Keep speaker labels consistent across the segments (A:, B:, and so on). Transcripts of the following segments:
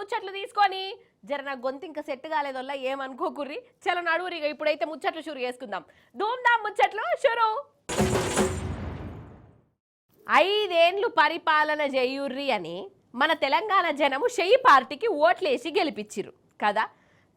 A: ముచ్చట్లు తీసుకొని జర నా గొంతు ఇంకా సెట్ కాలేదల్లా ఏమనుకోకుర్రి. చలో నడువురిగా ఇప్పుడైతే ముచ్చట్లు షురు చేసుకుందాం. ధూమ్ధామ్ ముచ్చట్లు షురు. 5 ఏండ్లు పరిపాలన చేయుర్రి అని మన తెలంగాణ జనము షెయి పార్టీకి ఓట్లేసి గెలిపించిరు కదా.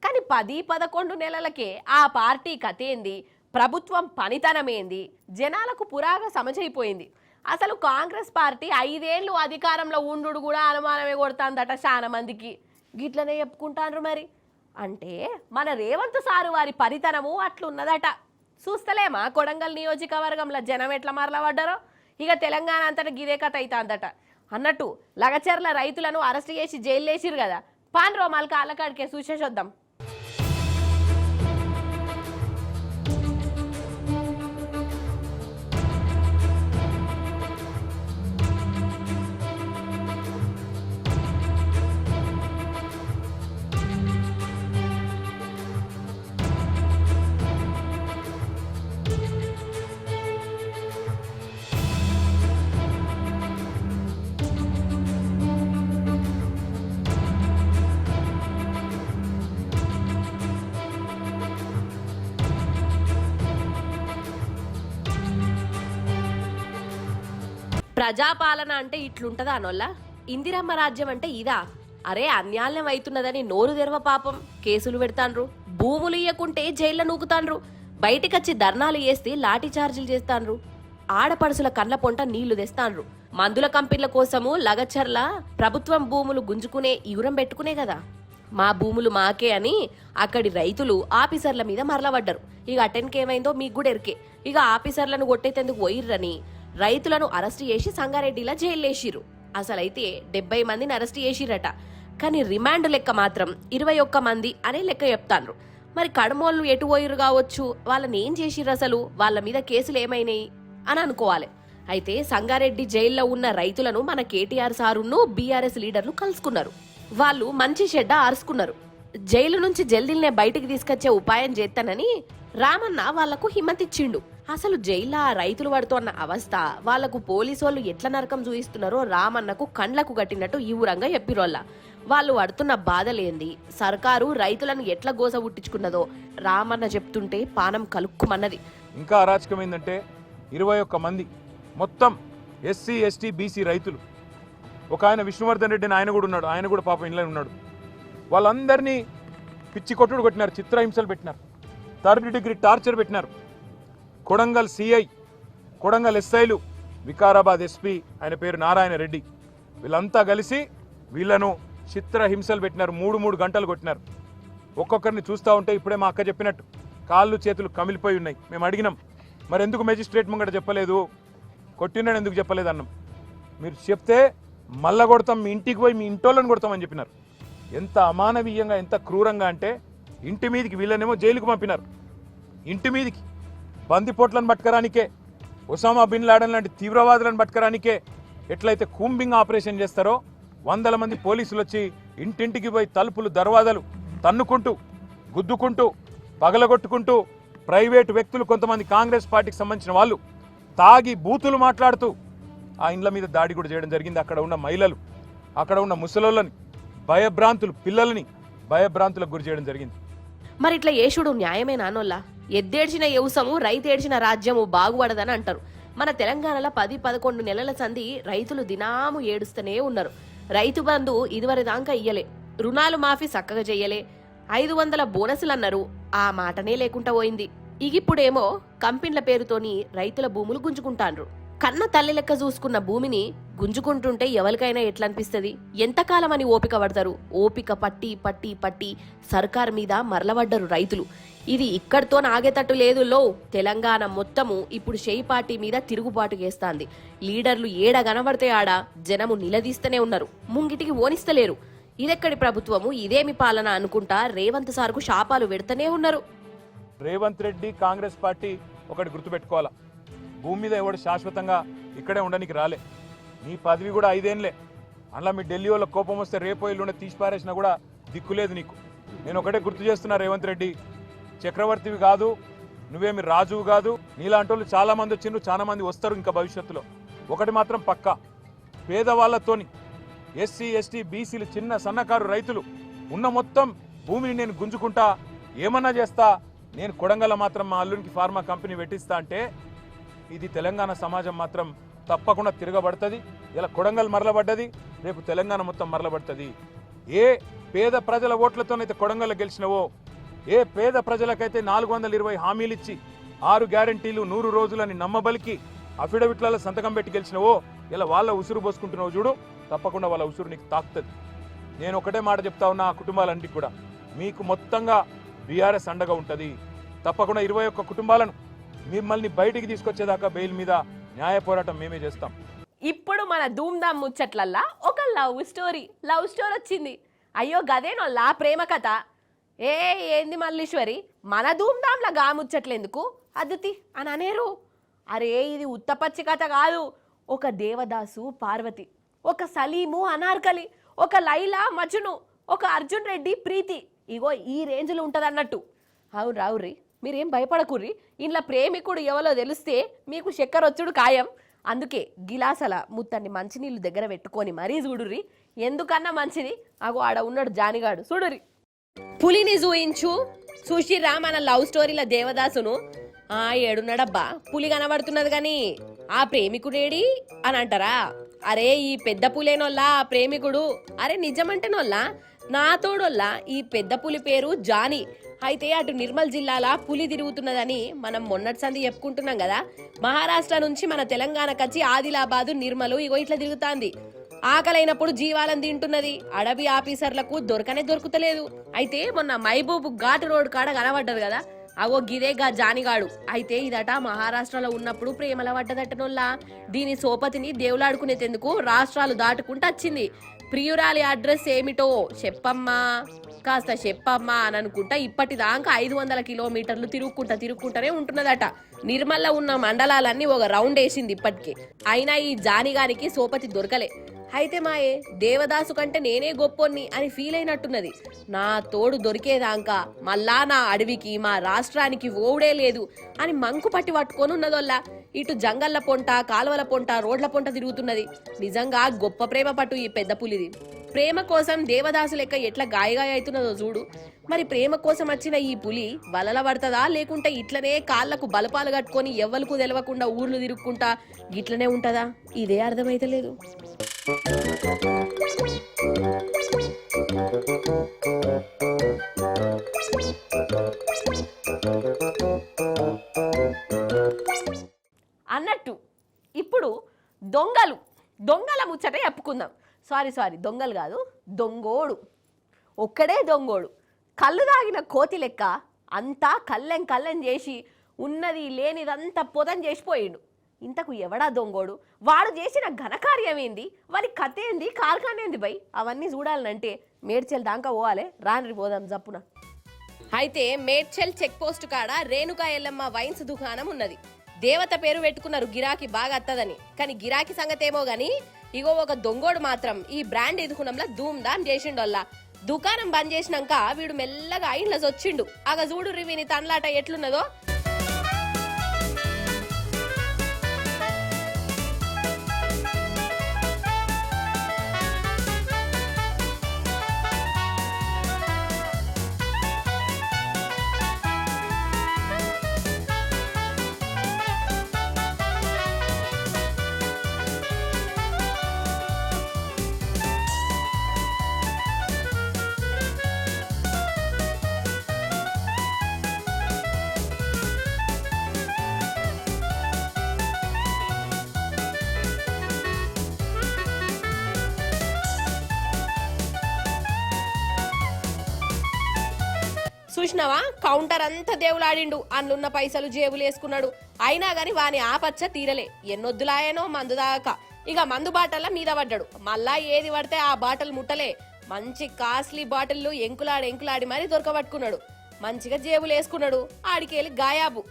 A: కానీ 10-11 నెలలకే ఆ పార్టీ కథేంది, ప్రభుత్వం పనితనమేంది జనాలకు పురాగా సమజైపోయింది. అసలు కాంగ్రెస్ పార్టీ 5 ఏళ్ళు అధికారంలో ఉండు కూడా అనుమానమే కొడుతుందట చాలా మందికి. గిట్లనే చెప్పుకుంటారు మరి. అంటే మన రేవంత్ సారు వారి పరితనము అట్లున్నదట. చూస్తలేమా కొడంగల్ నియోజకవర్గంలో జనం ఎట్లా మరలబడ్డారో. ఇక తెలంగాణ అంతటా గిదే కథ అవుతుందట. అన్నట్టు లగచర్ల రైతులను అరెస్ట్ చేసి జైలు వేసిరు కదా. పాన్ రోమాలు కాళ్ళకాడికే చూసేసొద్దాం. ప్రజాపాలన అంటే ఇట్లుంటదా అనొల్ల? ఇందిరమ్మ రాజ్యం అంటే ఇదా? అరే అన్యాయం అవుతున్నదని నోరు తెరవ పాపం కేసులు పెడతాండ్రు, భూములు ఇయ్యకుంటే జైల్లో నూకుతాండ్రు, బయటికొచ్చి ధర్నాలు చేస్తే లాఠీ చార్జీలు చేస్తాండ్రు, ఆడపడుసుల కండ్ల పొంట నీళ్లు తెస్తాండ్రు. మందుల కంపెనీల కోసము లగచర్ల ప్రభుత్వం భూములు గుంజుకునే ఇగురం పెట్టుకునే కదా. మా భూములు మాకే అని అక్కడి రైతులు ఆఫీసర్ల మీద మరలబడ్డారు. ఇక అటెన్కేమైందో మీకు కూడా ఎరికే. ఇక ఆఫీసర్లను కొట్టేందుకు పోయిర్రని రైతులను అరెస్ట్ చేసి సంగారెడ్డిలా జైల్లేసిరు. అసలైతే 70 మందిని అరెస్ట్ చేసిరట. కానీ రిమాండ్ లెక్క మాత్రం 21 మంది అనే లెక్క చెప్తాండ్రు. మరి కడమోళ్ళు ఎటు పోయిరు కావచ్చు, వాళ్ళని ఏం చేసిర్రు, అసలు వాళ్ళ మీద కేసులు ఏమైనాయి అని అనుకోవాలి. అయితే సంగారెడ్డి జైల్లో ఉన్న రైతులను మన కేటీఆర్ సారును బీఆర్ఎస్ లీడర్లు కలుసుకున్నారు. వాళ్ళు మంచి చెడ్డ ఆర్చుకున్నారు. జైలు నుంచి జల్దీల్నే బయటికి తీసుకొచ్చే ఉపాయం చేస్తానని రామన్న వాళ్లకు హిమ్మతిచ్చిండు. అసలు జైల్లో రైతులు పడుతున్న అవస్థ, వాళ్లకు పోలీసోళ్ళు ఎట్ల నరకం చూయిస్తున్నారో రామన్నకు కండ్లకు కట్టినట్టు ఈ ఊరంగా చెప్పిరోళ్ళ. వాళ్ళు పడుతున్న బాధలేంది, సర్కారు రైతులను ఎట్లా గోస పుట్టించుకున్నదో రామన్న చెప్తుంటే పానం కలుక్కుమన్నది.
B: ఇంకా అరాచకం ఏంటంటే 21 మంది మొత్తం ఎస్సీ ఎస్టీ బీసీ రైతులు. ఒక ఆయన విష్ణువర్ధన్ రెడ్డి అని ఆయన కూడా ఉన్నాడు. ఆయన కూడా పాపం ఇంట్లో ఉన్నాడు. వాళ్ళందరినీ పిచ్చి కొట్టుడు కొట్టినారు, చిత్రహింసలు పెట్టినారు, 3rd డిగ్రీ టార్చర్ పెట్టినారు. కొడంగల్ సిఐ, కొడంగల్ ఎస్ఐలు, వికారాబాద్ ఎస్పీ ఆయన పేరు నారాయణ రెడ్డి, వీళ్ళంతా కలిసి వీళ్ళను చిత్రహింసలు పెట్టినారు. 3 గంటలు కొట్టినారు. ఒక్కొక్కరిని చూస్తూ ఉంటే ఇప్పుడే మా అక్క చెప్పినట్టు కాళ్ళు చేతులు కమిలిపోయి ఉన్నాయి. మేము అడిగినాం, మరి ఎందుకు మెజిస్ట్రేట్ ముంగట చెప్పలేదు, కొట్టినాడు ఎందుకు చెప్పలేదు అన్నాం. మీరు చెప్తే మళ్ళా కొడతాం, మీ ఇంటికి పోయి మీ ఇంటోళ్ళని కొడతామని చెప్పినారు. ఎంత అమానవీయంగా, ఎంత క్రూరంగా అంటే ఇంటి మీదికి వీళ్ళనేమో జైలుకు పంపినారు. ఇంటి మీదికి బందిపోట్లను పట్టుకరానికే, ఒసామా బిన్ లాడెన్ లాంటి తీవ్రవాదులను పట్టుకరానికే ఎట్లయితే కూంబింగ్ ఆపరేషన్ చేస్తారో 100 మంది పోలీసులు వచ్చి ఇంటింటికి పోయి తలుపులు దర్వాజాలు తన్నుకుంటూ, గుద్దుకుంటూ, పగలగొట్టుకుంటూ, ప్రైవేటు వ్యక్తులు కొంతమంది కాంగ్రెస్ పార్టీకి సంబంధించిన వాళ్ళు తాగి బూతులు మాట్లాడుతూ ఆ ఇండ్ల మీద దాడి కూడా చేయడం జరిగింది. అక్కడ ఉన్న మహిళలు, అక్కడ ఉన్న ముసలోళ్ళని భయభ్రాంతులు, పిల్లలని భయభ్రాంతులకు గురి చేయడం జరిగింది.
A: మరి ఇట్లా యేషుడు న్యాయమే నానోళ్ళ? ఎద్దేడ్చిన యవసము రైతేడ్చిన రాజ్యము బాగుపడదని అంటారు. మన తెలంగాణలో 10-11 నెలల సంధి రైతులు దినాము ఏడుస్తూనే ఉన్నారు. రైతు బంధు ఇదివరి దాకా ఇయ్యలే, రుణాలు మాఫీ చక్కగా చెయ్యలే, 500 బోనసులు అన్నారు, ఆ మాటనే లేకుండా పోయింది. ఇగిప్పుడేమో కంపెనీల పేరుతోని రైతుల భూములు గుంజుకుంటాండ్రు. కన్న తల్లి లెక్క చూసుకున్న భూమిని గుంజుకుంటుంటే ఎవరికైనా ఎట్లా అనిపిస్తుంది? ఎంతకాలం అని ఓపిక పడతారు? ఓపిక పట్టి పట్టి పట్టి సర్కార్ మీద మరలబడ్డరు రైతులు. ఇది ఇక్కడితో ఆగేటట్టు లేదు. తెలంగాణ మొత్తము ఇప్పుడు షెయి పార్టీ మీద తిరుగుబాటు చేస్తాంది. లీడర్లు ఏడ కనబడితే ఆడ జనము నిలదీస్తూనే ఉన్నారు, ముంగిటికి ఓనిస్తలేరు. ఇదెక్కడి ప్రభుత్వము, ఇదేమి పాలన అనుకుంటా రేవంత్ సార్కు శాపాలు పెడుతూనే ఉన్నారు.
B: రేవంత్ రెడ్డి కాంగ్రెస్ పార్టీ ఒకటి గుర్తుపెట్టుకోవాలా, భూమి మీద ఎవడు శాశ్వతంగా ఇక్కడే ఉండడానికి రాలే. నీ పదవి కూడా 5 ఏళ్ళే. అలా మీ ఢిల్లీ వాళ్ళ కోపం వస్తే రేపో ఇల్లుండే తీసి పారేసినా కూడా దిక్కులేదు నీకు. నేను ఒకటే గుర్తు చేస్తున్నా, రేవంత్ రెడ్డి చక్రవర్తివి కాదు, నువ్వేమి రాజువు కాదు. నీలాంటి వాళ్ళు చాలా మంది వచ్చిండ్రు, చాలా మంది వస్తారు ఇంకా భవిష్యత్తులో. ఒకటి మాత్రం పక్కా, పేదవాళ్లతోని ఎస్సీ ఎస్టీ బీసీలు చిన్న సన్నకారు రైతులు ఉన్న మొత్తం భూమిని నేను గుంజుకుంటా ఏమన్నా చేస్తా, నేను కొడంగల్ మాత్రం మా అల్లునికి ఫార్మా కంపెనీ పెట్టిస్తా అంటే ఇది తెలంగాణ సమాజం మాత్రం తప్పకుండా తిరగబడుతుంది. ఇలా కొడంగల్ మరలబడ్డది, రేపు తెలంగాణ మొత్తం మరలబడుతుంది. ఏ పేద ప్రజల ఓట్లతోనైతే కొడంగల్ గెలిచినవో, ఏ పేద ప్రజలకైతే 420 హామీలు ఇచ్చి 6 గ్యారంటీలు 100 రోజులని నమ్మబలికి అఫిడవిట్లలో సంతకం పెట్టి గెలిచినవో, ఇలా వాళ్ళ ఉసురు పోసుకుంటున్నావు చూడు, తప్పకుండా వాళ్ళ ఉసురు నీకు తాకుతుంది. నేను ఒకటే మాట చెప్తా ఉన్నా ఆ కుటుంబాలన్నిటికీ కూడా, మీకు మొత్తంగా బీఆర్ఎస్ అండగా ఉంటుంది. తప్పకుండా 21 కుటుంబాలను మిమ్మల్ని బయటికి తీసుకొచ్చేదాకా బెయిల్ మీద న్యాయ పోరాటం మేమే చేస్తాం.
A: ఇప్పుడు మన ధూమ్ధామ్ ముచ్చట్లల్లా ఒక లవ్ స్టోరీ వచ్చింది. అయ్యో గదేనోళ్ళ ప్రేమ కథ. ఏంది మల్లీశ్వరి, మన ధూమ్ధామ్లా గా ముచ్చట్లెందుకు అద్దుతి అని అనేరు. అరే ఇది ఉత్తపచ్చి కథ కాదు. ఒక దేవదాసు పార్వతి, ఒక సలీము అనార్కలి, ఒక లైలా మజ్ను, ఒక అర్జున్ రెడ్డి ప్రీతి, ఇగో ఈ రేంజ్లో ఉంటుంది అన్నట్టు. అవును రావుర్రి, మీరేం భయపడకుర్రి. ఇంట్లో ప్రేమికుడు ఎవరో తెలిస్తే మీకు చక్కెర వచ్చుడు ఖాయం. అందుకే గిలాసల ముత్తన్ని మంచినీళ్ళు దగ్గర పెట్టుకొని మరీ చూడుర్రి. ఎందుకన్నా మంచిది. అగో ఆడ ఉన్నాడు జానిగాడు చూడుర్రి. పులిని చూయించు చూసిర్రా మన లవ్ స్టోరీల దేవదాసును. ఏడున్నాడబ్బా, పులి కనబడుతున్నది గాని ఆ ప్రేమికుడేడి అని అంటారా? అరే ఈ పెద్ద పులేనోళ్ళ ఆ ప్రేమికుడు. అరే నిజమంటేనోళ్ళ నా తోడోళ్ళ ఈ పెద్ద పులి పేరు జానీ. అయితే అటు నిర్మల్ జిల్లాల పులి తిరుగుతున్నదని మనం మొన్నటి సంది చెప్పుకుంటున్నాం కదా. మహారాష్ట్ర నుంచి మన తెలంగాణకు వచ్చి ఆదిలాబాదు నిర్మలు ఇగో ఇట్లా తిరుగుతాంది. ఆకలైనప్పుడు జీవాలను తింటున్నది. అడవి ఆఫీసర్లకు దొరకలేదు. అయితే మొన్న మహబూబ్ ఘాట్ రోడ్ కాడ కనబడ్డది కదా, అగో గిదేగా జానిగాడు. అయితే ఇదట మహారాష్ట్రలో ఉన్నప్పుడు ప్రేమల పడ్డదటనోళ్ళ. దీని సోపతిని దేవులాడుకునేందుకు రాష్ట్రాలు దాటుకుంటూ వచ్చింది. ప్రియురాలి అడ్రస్ ఏమిటో కాస్త చెప్పమ్మా అని అనుకుంటా ఇప్పటిదాకా 500 కిలోమీటర్లు తిరుగుకుంటానే ఉంటున్నదట. నిర్మల్లో ఉన్న మండలాలన్నీ ఒక రౌండ్ వేసింది ఇప్పటికే. అయినా ఈ జానిగానికి సోపతి దొరకలే. అయితే మాయే దేవదాసు కంటే నేనే గొప్పోన్ని అని ఫీల్ అయినట్టున్నది. నా తోడు దొరికేదాకా మళ్ళా నా అడవికి మా రాష్ట్రానికి ఓడే లేదు అని మంకు పట్టుకొని ఉన్నదోల్లా. ఇటు జంగల్ల పొంట, కాలువల పొంట, రోడ్ల పొంట తిరుగుతున్నది. నిజంగా గొప్ప ప్రేమ పట్టు ఈ పెద్ద పులిది. ప్రేమ కోసం దేవదాసు లెక్క ఎట్లా గాయగాయ అవుతున్నదో చూడు. మరి ప్రేమ కోసం వచ్చిన ఈ పులి వలల పడుతుందా, లేకుంటే ఇట్లనే కాళ్లకు బలపాలు కట్టుకొని ఎవ్వలకు తెలవకుండా ఊర్లు తిరుగుకుంటా ఇట్లనే ఉంటదా? ఇదే అర్థమైతలేదు. అన్నట్టు ఇప్పుడు దొంగల ముచ్చట చెప్పుకుందాం. సారీ దొంగలు కాదు, దొంగోడు. ఒక్కడే దొంగోడు. కళ్ళు తాగిన కోతి లెక్క అంతా కళ్ళెం చేసి ఉన్నది లేనిదంతా పొదం చేసిపోయిండు. ఇంతకు ఎవడా దొంగోడు? వాడు చేసిన ఘనకార్యం ఏంది? వాడి కథ ఏంది? కార్ఖానేంది బై? అవన్నీ చూడాలంటే మేడ్చల్ దాకా పోవాలి. రాని పోదాం జప్పున. అయితే మేడ్చల్ చెక్ పోస్ట్ కాడ రేణుకా ఎల్లమ్మ వైన్స్ దుకాణం ఉన్నది. దేవత పేరు పెట్టుకున్నారు గిరాకీ బాగా అత్తదని. కానీ గిరాకీ సంగతేమో గాని ఇగో ఒక దొంగోడు మాత్రం ఈ బ్రాండ్ ఎదుకునంలా ధూమ్ధాం చేసిండోళ్ళ. దుకాణం బంద్ చేసినాక వీడు మెల్లగా ఇంట్లో వచ్చిండు. అగ చూడు వీని తన్లాట ఎట్లున్నదో. చూసినావా, కౌంటర్ అంతా దేవులాడిండు. అందున్న పైసలు జేబులు వేసుకున్నాడు. అయినా గాని వాని ఆపచ్చ తీరలే. ఎన్నొద్దులాయనో మందు దాకా ఇక మందు బాటల మీద పడ్డాడు. మళ్ళా ఏది పడితే ఆ బాటలు ముట్టలే. మంచి కాస్ట్లీ బాటిల్లు ఎంకులాడి మరి దొరకబట్టుకున్నాడు. మంచిగా జేబులు వేసుకున్నాడు. ఆడికెళ్ళి గాయాబు.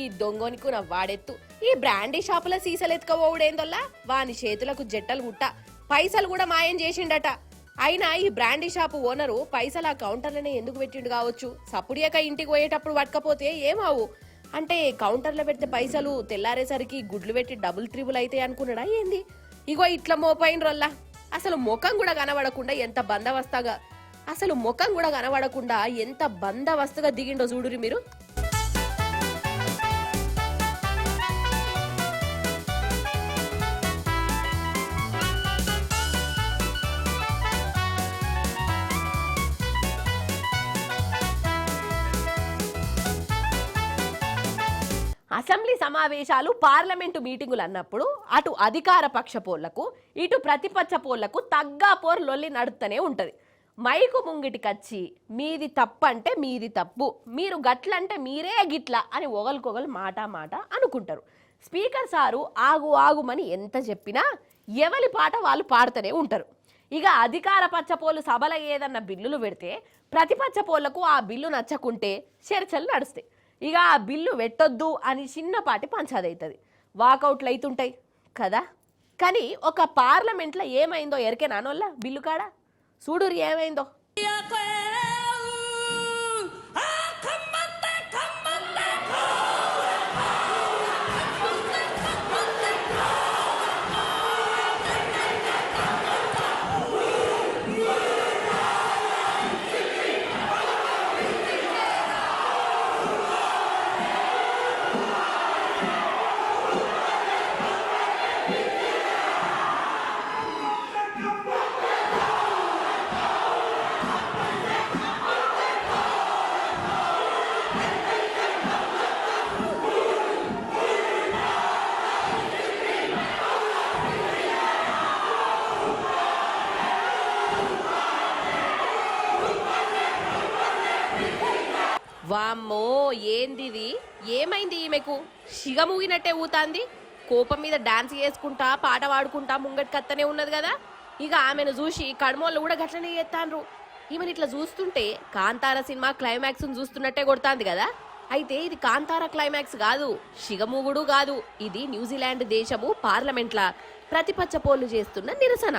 A: ఈ దొంగోనికున్న వాడెత్తు. ఈ బ్రాండీ షాపుల సీసలు ఎత్తుకపోవుడేందల్లా వాని చేతులకు జట్టలు గుట్ట. పైసలు కూడా మాయం చేసిండట. అయినా ఈ బ్రాండీ షాపు ఓనరు పైసలు ఆ కౌంటర్లనే ఎందుకు పెట్టిండు కావచ్చు. సప్పుడియాక ఇంటికి పోయేటప్పుడు పట్టకపోతే ఏమావు అంటే కౌంటర్లో పెడితే పైసలు తెల్లారేసరికి గుడ్లు పెట్టి డబుల్ త్రిబుల్ అయితే అనుకున్నాడా ఏంది? ఇగో ఇట్లా మోపైన రొల్లా. అసలు ముఖం కూడా కనబడకుండా ఎంత బందవస్తుగా దిగిండో చూడురి మీరు. అసెంబ్లీ సమావేశాలు పార్లమెంటు మీటింగులు అన్నప్పుడు అటు అధికార పక్ష పోళ్లకు ఇటు ప్రతిపక్ష పోళ్లకు తగ్గా పోర్ లొల్లి నడుస్తూనే ఉంటది. మైకు ముంగిటికచ్చి మీది తప్పంటే మీది తప్పు, మీరు గట్లంటే మీరే గిట్ల అని ఒకరికొకరు మాట అనుకుంటారు. స్పీకర్ సారు ఆగు ఆగుమని ఎంత చెప్పినా ఎవరి పాట వాళ్ళు పాడుతూనే ఉంటారు. ఇక అధికార పచ్చపోళ్ళు సభలో ఏదన్నా బిల్లులు పెడితే ప్రతిపక్ష పోళ్లకు ఆ బిల్లు నచ్చకుంటే చర్చలు నడుస్తాయి. ఇక ఆ బిల్లు పెట్టొద్దు అని చిన్నపాటి పంచాదవుతుంది, వాకౌట్లు అవుతుంటాయి కదా. కానీ ఒక పార్లమెంట్లో ఏమైందో ఎరికేనానోళ్ళ బిల్లు కాడ చూడురు ఏమైందో. వామ్మో ఏందిది, ఏమైంది ఈమెకు? సిగమూగినట్టే ఊతాంది. కోపం మీద డాన్స్ చేసుకుంటా పాట పాడుకుంటా ముంగటికత్తనే ఉన్నది కదా. ఇక ఆమెను చూసి కడమోళ్ళు కూడా గట్లనే చేస్తాండ్రు. ఈమెను ఇట్లా చూస్తుంటే కాంతార సినిమా క్లైమాక్స్ చూస్తున్నట్టే కొడుతాంది కదా. అయితే ఇది కాంతార క్లైమాక్స్ కాదు, సిగమూగుడు కాదు, ఇది న్యూజిలాండ్ దేశము పార్లమెంట్ల ప్రతిపక్ష పోళ్ళు చేస్తున్న నిరసన.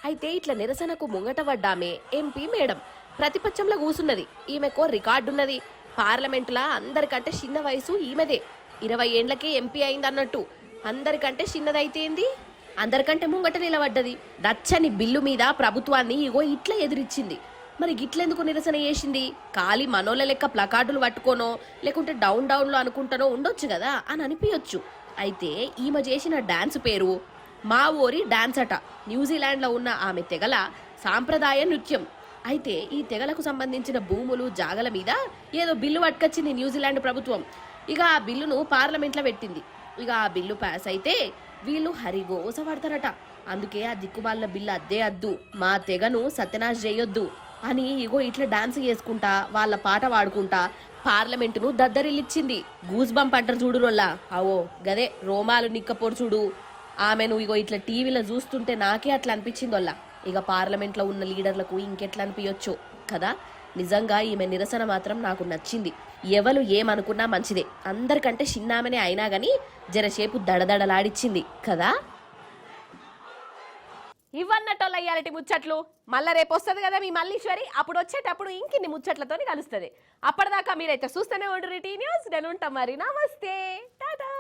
A: అయితే ఇట్లా నిరసనకు ముంగట పడ్డామే ఎంపీ మేడం ప్రతిపక్షంలో కూసున్నది. ఈమెకో రికార్డున్నది, పార్లమెంటులా అందరికంటే చిన్న వయసు ఈమెదే. 20 ఏండ్లకే ఎంపీ అయిందన్నట్టు. అందరికంటే చిన్నదైతేంది, అందరికంటే ముంగట నిలబడ్డది. నచ్చని బిల్లు మీద ప్రభుత్వాన్ని ఇగో ఇట్లా ఎదిరించింది. మరి గిట్లెందుకు నిరసన చేసింది? ఖాళీ మనోళ్ళ లెక్క ప్లకార్డులు పట్టుకోనో లేకుంటే డౌన్లో అనుకుంటానో ఉండొచ్చు కదా అని అనిపించచ్చు. అయితే ఈమె చేసిన డాన్స్ పేరు మా ఊరి డాన్స్ అట. న్యూజిలాండ్లో ఉన్న ఆమె తెగల సాంప్రదాయ నృత్యం. అయితే ఈ తెగలకు సంబంధించిన భూములు జాగల మీద ఏదో బిల్లు పట్టుకొచ్చింది న్యూజిలాండ్ ప్రభుత్వం. ఇక ఆ బిల్లును పార్లమెంట్లో పెట్టింది. ఇక ఆ బిల్లు పాస్ అయితే వీళ్ళు హరిగోస పడతారట. అందుకే ఆ దిక్కుమాలిన బిల్లు అద్దే అద్దు, మా తెగను సత్యనాశ చేయొద్దు అని ఇగో ఇట్లా డాన్స్ చేసుకుంటా వాళ్ళ పాట పాడుకుంటా పార్లమెంటును దద్దరిల్లిచ్చింది. గూస్ బంప్ అంటారు చూడు రోల్లా, అవో గదే రోమాలు నిక్కపోరు చూడు. ఆమెను ఇగో ఇట్లా టీవీలో చూస్తుంటే నాకే అట్లా అనిపించింది వల్ల. ఇక పార్లమెంట్లో ఉన్న లీడర్లకు ఇంకెట్లా అనిపించచ్చు కదా. నిజంగా ఈమె నిరసన మాత్రం నాకు నచ్చింది. ఎవరు ఏమనుకున్నా మంచిదే, అందరికంటే చిన్నామనే అయినా గానీ జరసేపు దడదడలాడిచ్చింది కదా. ఇవన్నట్టోళ్ళ ఇయ్యాలటి ముచ్చట్లు. మళ్ళా రేపు వస్తుంది కదా మీ మల్లీశ్వరి, అప్పుడు వచ్చేటప్పుడు ఇంకిన్ని ముచ్చట్లతో కలుస్తుంది. అప్పటిదాకా మీరైతే చూస్తూనే ఉండు టీ న్యూస్. నేను ఉంటాం మరి. నమస్తే, టాటా.